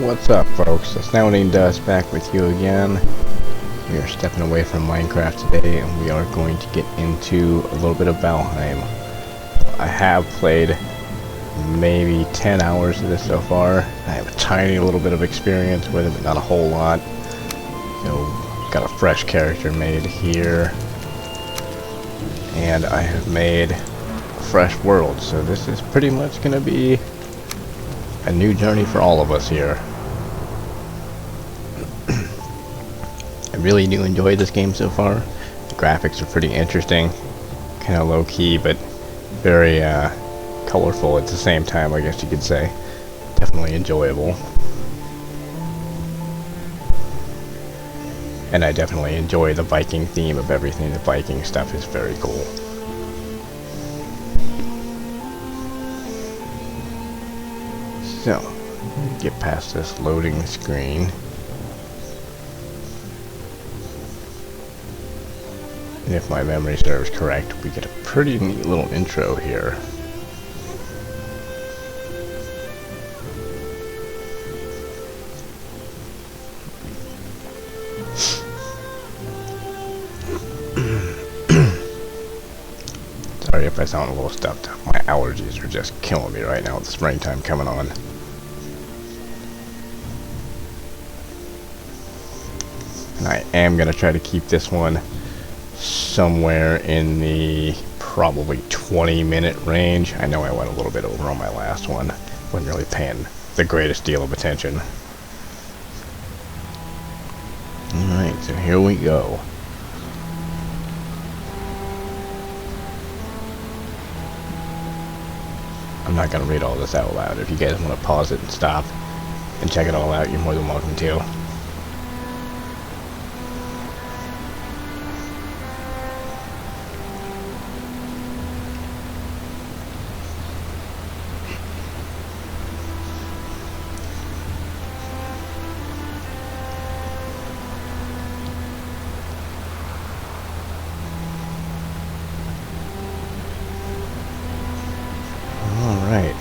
What's up, folks? Astounding Dust back with you again. We are stepping away from Minecraft today, and we are going to get into a little bit of Valheim. I have played maybe 10 hours of this so far. I have a tiny little bit of experience with it, but not a whole lot. So, got a fresh character made here. And I have made a fresh world, so this is pretty much going to be a new journey for all of us here. I really do enjoy this game so far. The graphics are pretty interesting, kind of low-key, but very colorful at the same time, I guess you could say. Definitely enjoyable. And I definitely enjoy the Viking theme of everything. The Viking stuff is very cool. So, get past this loading screen. And if my memory serves correct, we get a pretty neat little intro here. Sorry if I sound a little stuffed up. My allergies are just killing me right now with the springtime coming on. And I am going to try to keep this one somewhere in the probably 20-minute range. I know I went a little bit over on my last one. Wasn't really paying the greatest deal of attention. Alright, so here we go. I'm not going to read all this out loud. If you guys want to pause it and stop and check it all out, you're more than welcome to. Alright.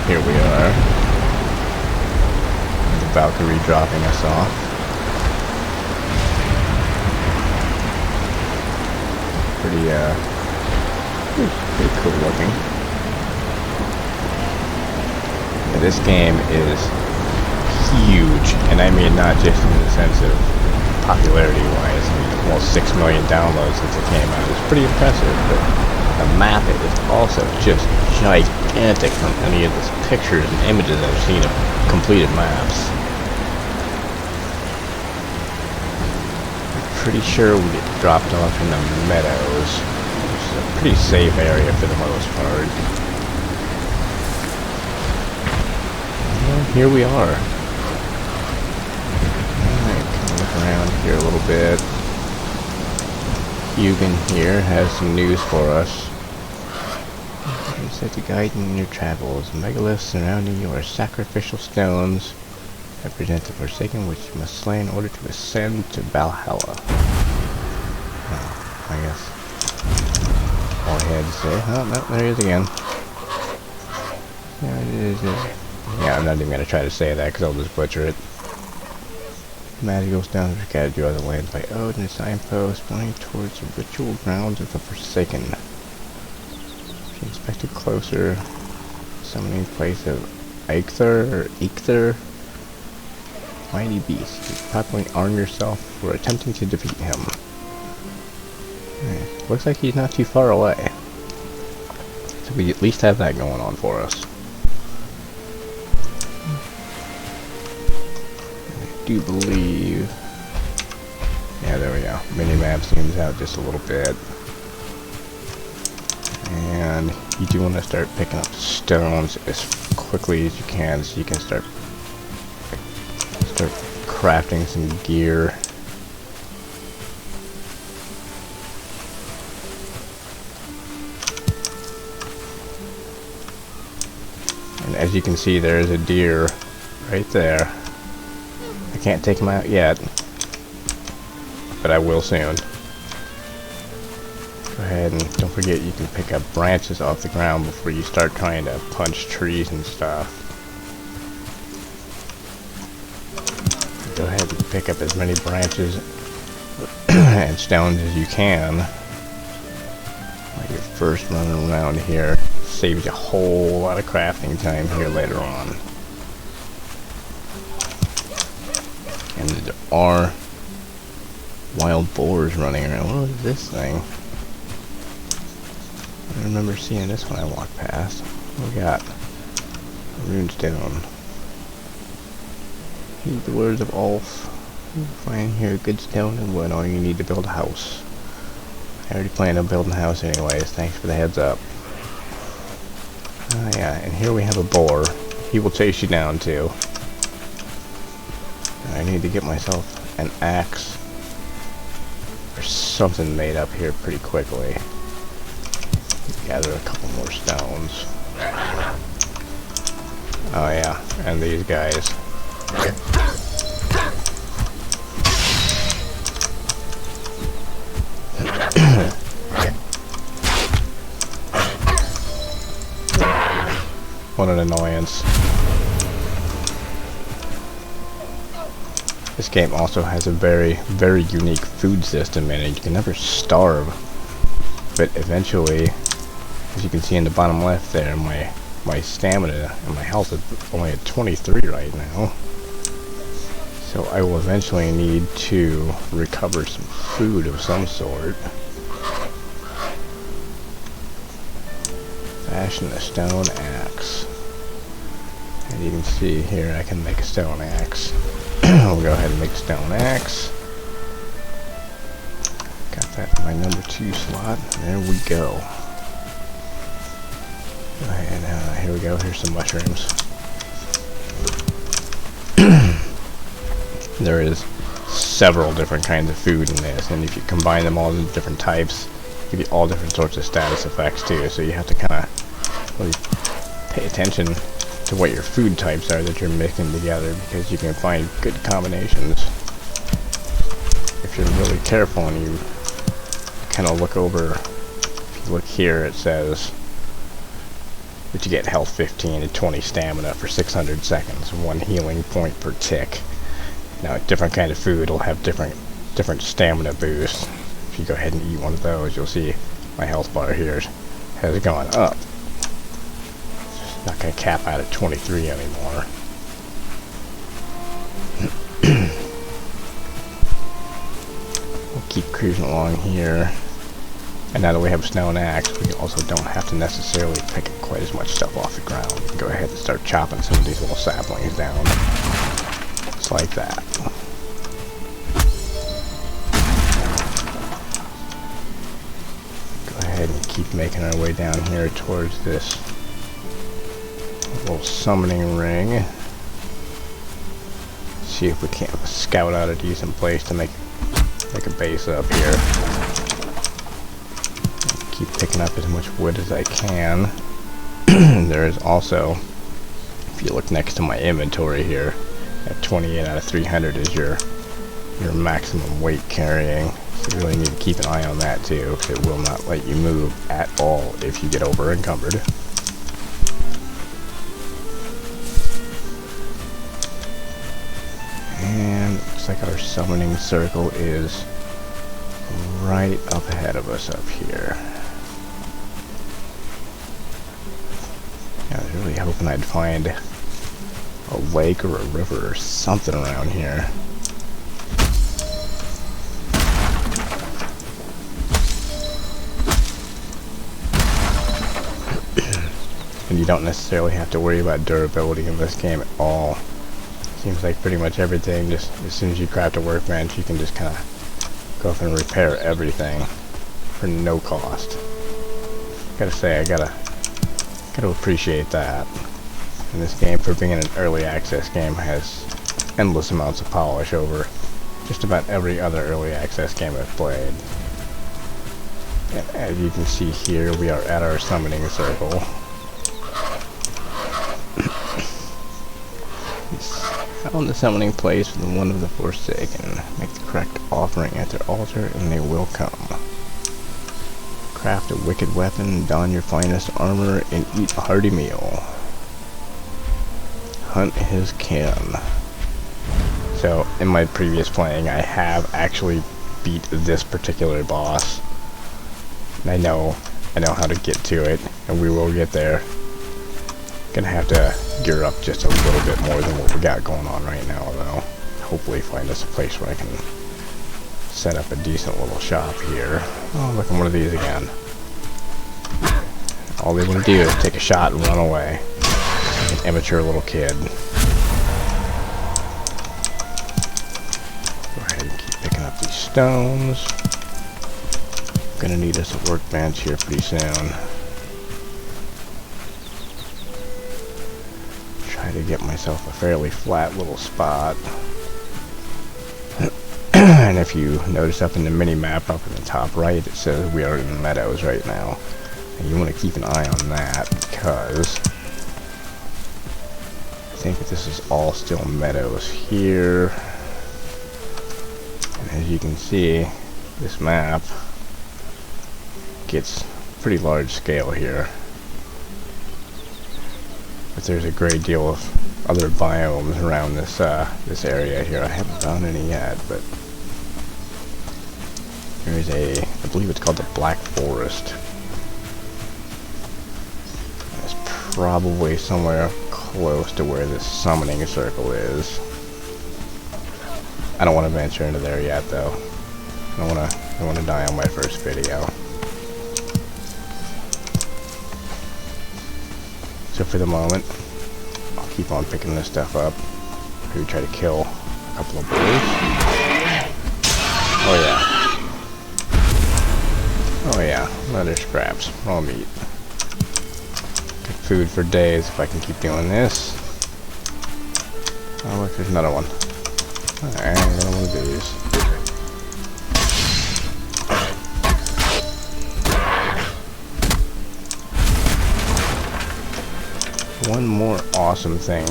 Here we are. The Valkyrie dropping us off. Pretty cool looking. Yeah, this game is huge, and I mean not just in the sense of popularity-wise. I mean, almost 6 million downloads since it came out. It's pretty impressive, but the map is also just gigantic from any of the pictures and images I've seen of completed maps. I'm pretty sure we get dropped off in the meadows, which is a pretty safe area for the most part. And here we are. Around here a little bit. Hugin here has some news for us. He said to guide you in your travels. Megaliths surrounding you are sacrificial stones represent the Forsaken, which you must slay in order to ascend to Valhalla. Oh, I guess all I had to say. Oh, no, there he is again. Yeah, I'm not even going to try to say that because I'll just butcher it. Magical stones are scattered through other lands by Odin, a signpost pointing towards the ritual grounds of the Forsaken. If you inspected closer, summoning place of Eikthyr, mighty beast. You probably arm yourself for attempting to defeat him. Right. Looks like he's not too far away. So we at least have that going on for us. I do believe, yeah, there we go. Minimap zooms out just a little bit, and you do want to start picking up stones as quickly as you can, so you can start crafting some gear. And as you can see, there is a deer right there. I can't take him out yet, but I will soon. Go ahead and don't forget you can pick up branches off the ground before you start trying to punch trees and stuff. Go ahead and pick up as many branches and stones as you can while you're first running around here. Saves you a whole lot of crafting time here later on. And there are wild boars running around. What is this thing? I remember seeing this when I walked past. We got a rune stone. Heed the words of Ulf. You'll find here good stone and wood, all you need to build a house. I already planned on building a house anyways, thanks for the heads up. Oh yeah, and here we have a boar. He will chase you down too. I need to get myself an axe or something made up here pretty quickly. Gather a couple more stones. Oh yeah, and these guys. What an annoyance. This game also has a very, very unique food system in it. You can never starve, but eventually, as you can see in the bottom left there, my stamina and my health is only at 23 right now. So I will eventually need to recover some food of some sort. Fashion a stone axe. And you can see here I can make a stone axe. We'll go ahead and make a stone axe. Got that in my number 2 slot. There we go. Go ahead, here we go. Here's some mushrooms. There is several different kinds of food in this, and if you combine them all into different types, you get all different sorts of status effects too. So you have to kind of really pay attention to what your food types are that you're mixing together, because you can find good combinations if you're really careful and you kind of look over. If you look here, it says that you get health 15 and 20 stamina for 600 seconds, 1 healing point per tick. Now, a different kind of food will have different stamina boosts. If you go ahead and eat one of those, you'll see my health bar here has gone up. It's not going to cap out at 23 anymore. We'll keep cruising along here. And now that we have a stone axe, we also don't have to necessarily pick up quite as much stuff off the ground. We can go ahead and start chopping some of these little saplings down. Just like that. Go ahead and keep making our way down here towards this little summoning ring. See if we can't scout out a decent place to make a base up here. Keep picking up as much wood as I can. There is also, if you look next to my inventory here, at 28 out of 300 is your maximum weight carrying. So you really need to keep an eye on that too, because it will not let you move at all if you get over encumbered. And looks like our summoning circle is right up ahead of us up here. I was really hoping I'd find a lake or a river or something around here. And you don't necessarily have to worry about durability in this game at all. Seems like pretty much everything, just as soon as you craft a workbench, you can just kind of go up and repair everything for no cost. Gotta say, I gotta appreciate that. And this game, for being an early access game, has endless amounts of polish over just about every other early access game I've played. And as you can see here, we are at our summoning circle. Found the summoning place for the one of the Forsaken. Make the correct offering at their altar and they will come. Craft a wicked weapon, don your finest armor, and eat a hearty meal. Hunt his kin. So, in my previous playing, I have actually beat this particular boss. And I know how to get to it, and we will get there. Gonna have to gear up just a little bit more than what we got going on right now, though. Hopefully find us a place where I can set up a decent little shop here. Oh, look at one of these again. All they want to do is take a shot and run away. Like an immature little kid. Go ahead and keep picking up these stones. Gonna need us a workbench here pretty soon. Try to get myself a fairly flat little spot. And if you notice up in the mini-map up in the top right, it says we are in the meadows right now. And you want to keep an eye on that because I think that this is all still meadows here. And as you can see, this map gets pretty large scale here. But there's a great deal of other biomes around this this area here. I haven't found any yet, but there's I believe it's called the Black Forest. It's probably somewhere close to where this summoning circle is. I don't want to venture into there yet, though. I don't want to die on my first video. So for the moment, I'll keep on picking this stuff up. Maybe try to kill a couple of bulls. Oh yeah. Oh yeah, leather scraps, raw meat. Good food for days if I can keep doing this. Oh look, there's another one. Alright, another one of these. One more awesome thing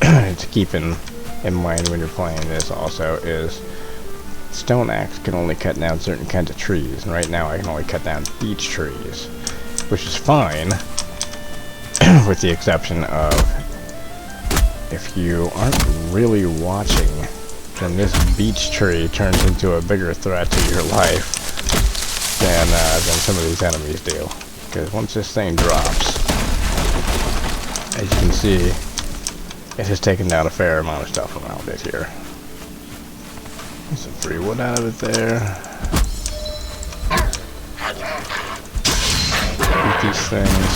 to keep in mind when you're playing this also is stone axe can only cut down certain kinds of trees, and right now I can only cut down beech trees, which is fine with the exception of if you aren't really watching, then this beech tree turns into a bigger threat to your life than some of these enemies do, because once this thing drops, as you can see, it has taken down a fair amount of stuff around it here. Get some free wood out of it there. Eat these things.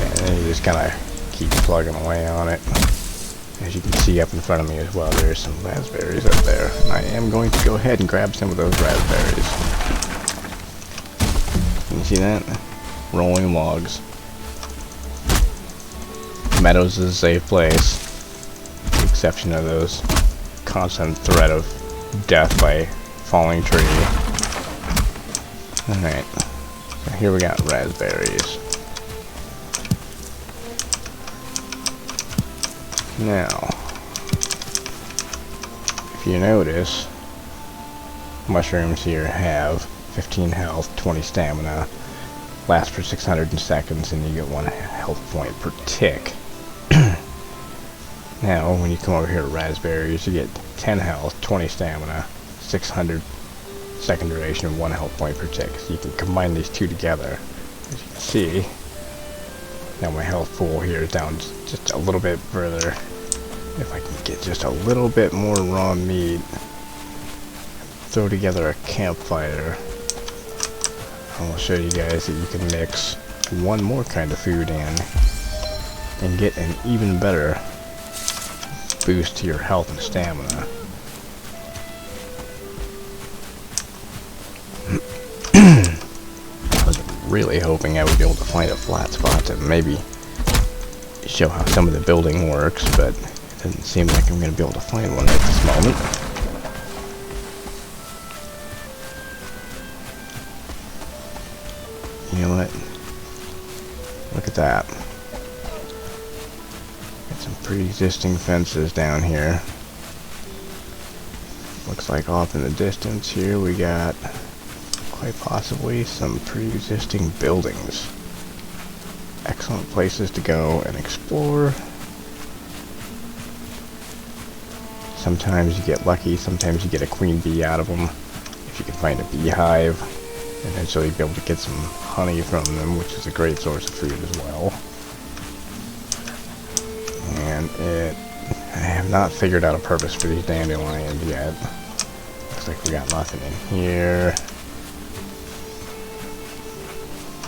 And then you just kind of keep plugging away on it. As you can see up in front of me as well, there's some raspberries up there. And I am going to go ahead and grab some of those raspberries. Can you see that? Rolling logs. Meadows is a safe place, with the exception of those constant threat of death by falling tree. Alright, so here we got raspberries. Now, if you notice, mushrooms here have 15 health, 20 stamina, last for 600 seconds, and you get 1 health point per tick. Now, when you come over here to raspberries, you get 10 health, 20 stamina, 600 second duration, and 1 health point per tick. So you can combine these two together. As you can see, now my health pool here is down just a little bit further. If I can get just a little bit more raw meat, throw together a campfire, I will show you guys that you can mix one more kind of food in and get an even better boost to your health and stamina. I was really hoping I would be able to find a flat spot to maybe show how some of the building works, but it doesn't seem like I'm going to be able to find one at this moment. You know what? Look at that. Got some pre-existing fences down here. Looks like off in the distance here we got quite quite possibly some pre-existing buildings. Excellent places to go and explore. Sometimes you get lucky, sometimes you get a queen bee out of them. If you can find a beehive, eventually you'll be able to get some honey from them, which is a great source of food as well. And I have not figured out a purpose for these dandelions yet. Looks like we got nothing in here.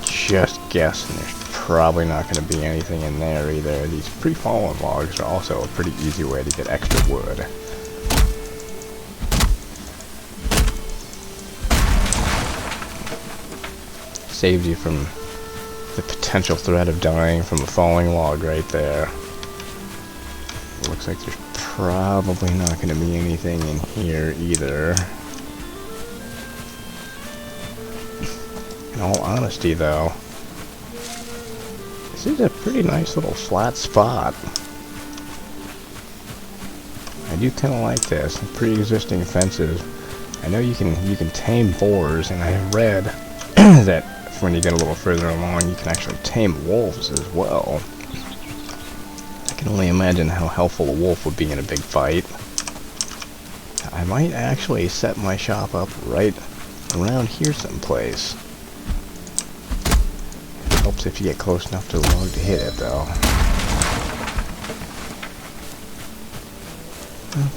Just guessing there's probably not going to be anything in there either. These pre-fallen logs are also a pretty easy way to get extra wood. Saves you from the potential threat of dying from a falling log right there. Looks like there's probably not going to be anything in here either. In all honesty though, this is a pretty nice little flat spot. I do kind of like this. Pre-existing fences. I know you can tame boars, and I have read that when you get a little further along, you can actually tame wolves as well. I can only imagine how helpful a wolf would be in a big fight. I might actually set my shop up right around here someplace. It helps if you get close enough to the log to hit it, though.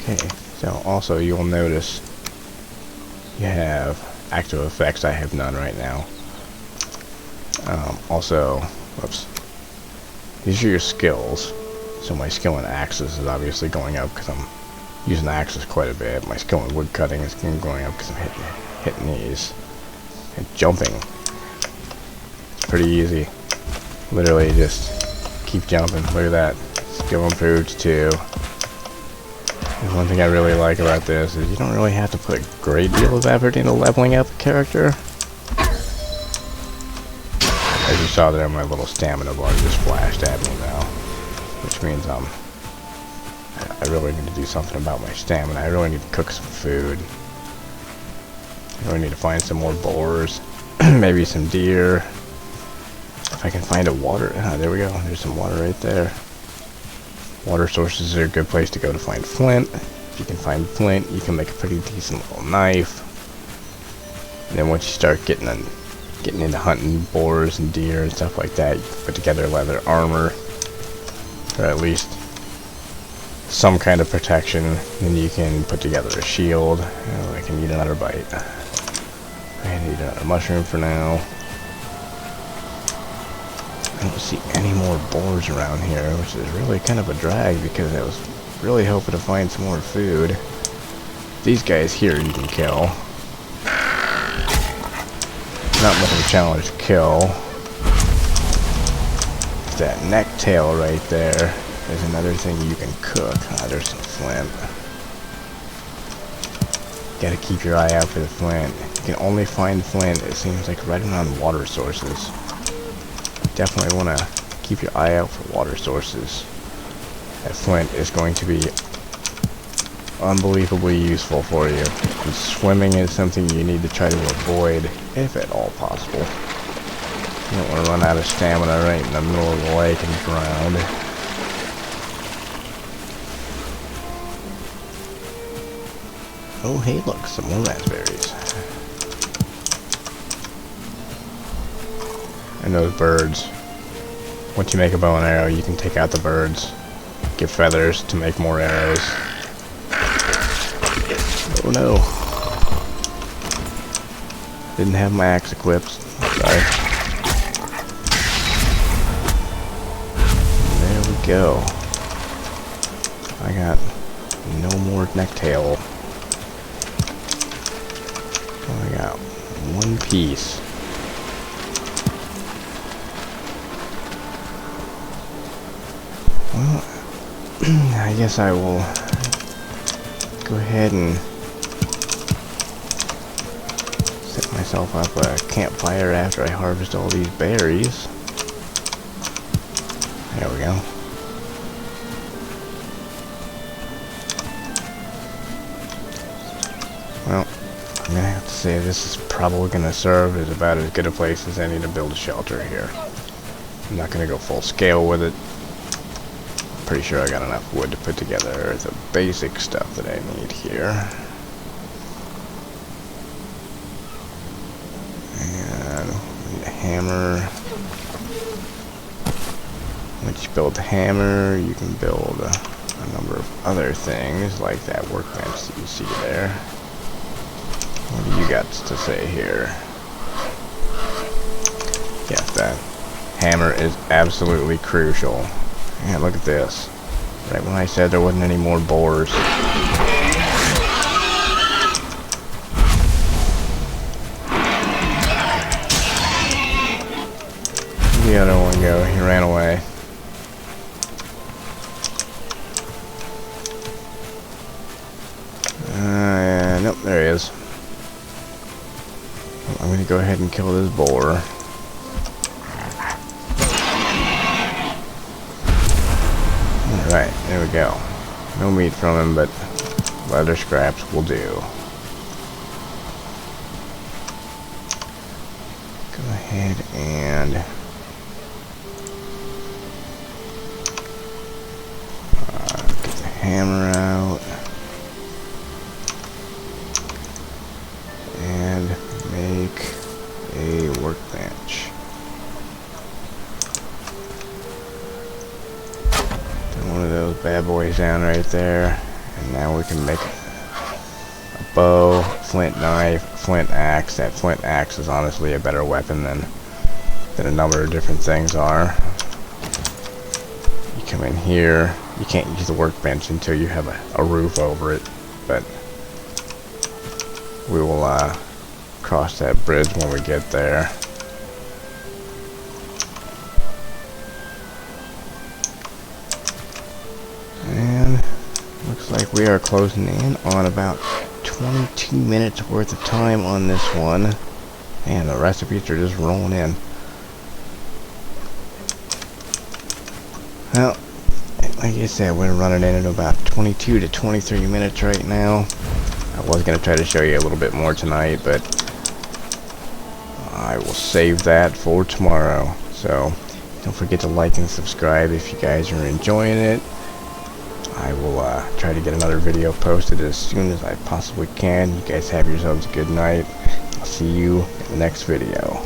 Okay, so also you'll notice you have active effects. I have none right now. Also, whoops, these are your skills. So my skill in axes is obviously going up because I'm using the axes quite a bit. My skill in wood cutting is going up because I'm hitting these. And jumping, it's pretty easy. Literally just keep jumping. Look at that. Skill improves too. And one thing I really like about this is you don't really have to put a great deal of effort into leveling up a character. As you saw there, my little stamina bar just flashed at me now, which means I really need to do something about my stamina. I really need to cook some food. I really need to find some more boars, maybe some deer. If I can find a water, there we go. There's some water right there. Water sources are a good place to go to find flint. If you can find flint, you can make a pretty decent little knife. And then once you start getting into hunting boars and deer and stuff like that, you can put together leather armor, or at least some kind of protection. Then you can put together a shield. Oh, I can eat another bite. I need another mushroom for now. I don't see any more boars around here, which is really kind of a drag because I was really hoping to find some more food. These guys here you can kill. Not much of a challenge to kill. That neck tail right there is another thing you can cook. There's some flint. Gotta keep your eye out for the flint. You can only find flint, it seems like, right around water sources. Definitely want to keep your eye out for water sources. That flint is going to be unbelievably useful for you. And swimming is something you need to try to avoid, if at all possible. You don't want to run out of stamina right in the middle of the lake and drown. Oh hey, look, some more raspberries. And those birds. Once you make a bow and arrow, you can take out the birds, get feathers to make more arrows. Oh no. Didn't have my axe equipped. Sorry. There we go. I got no more necktail. I got one piece. Well, I guess I will go ahead and set myself up a campfire after I harvest all these berries. There we go. Well, I'm gonna have to say this is probably gonna serve as about as good a place as any to build a shelter here. I'm not gonna go full scale with it. Pretty sure I got enough wood to put together the basic stuff that I need here. And we need a hammer. Once you build the hammer, you can build a number of other things, like that workbench that you see there. What do you got to say here? Yes, that hammer is absolutely crucial. Yeah, look at this. Right when I said there wasn't any more boars. Where'd the other one go? He ran away. Nope, there he is. I'm gonna go ahead and kill this boar. Alright, there we go. No meat from him, but leather scraps will do. Go ahead and get the hammer out. And make a workbench. Put one of those bad boys down right there, and now we can make a bow, flint knife, flint axe. That flint axe is honestly a better weapon than a number of different things are. You come in here, you can't use the workbench until you have a roof over it, but we will cross that bridge when we get there. And looks like we are closing in on about 22 minutes worth of time on this one. And the recipes are just rolling in. Well, like I said, we're running in at about 22 to 23 minutes right now. I was going to try to show you a little bit more tonight, but I will save that for tomorrow. So don't forget to like and subscribe if you guys are enjoying it. I will try to get another video posted as soon as I possibly can. You guys have yourselves a good night. I'll see you in the next video.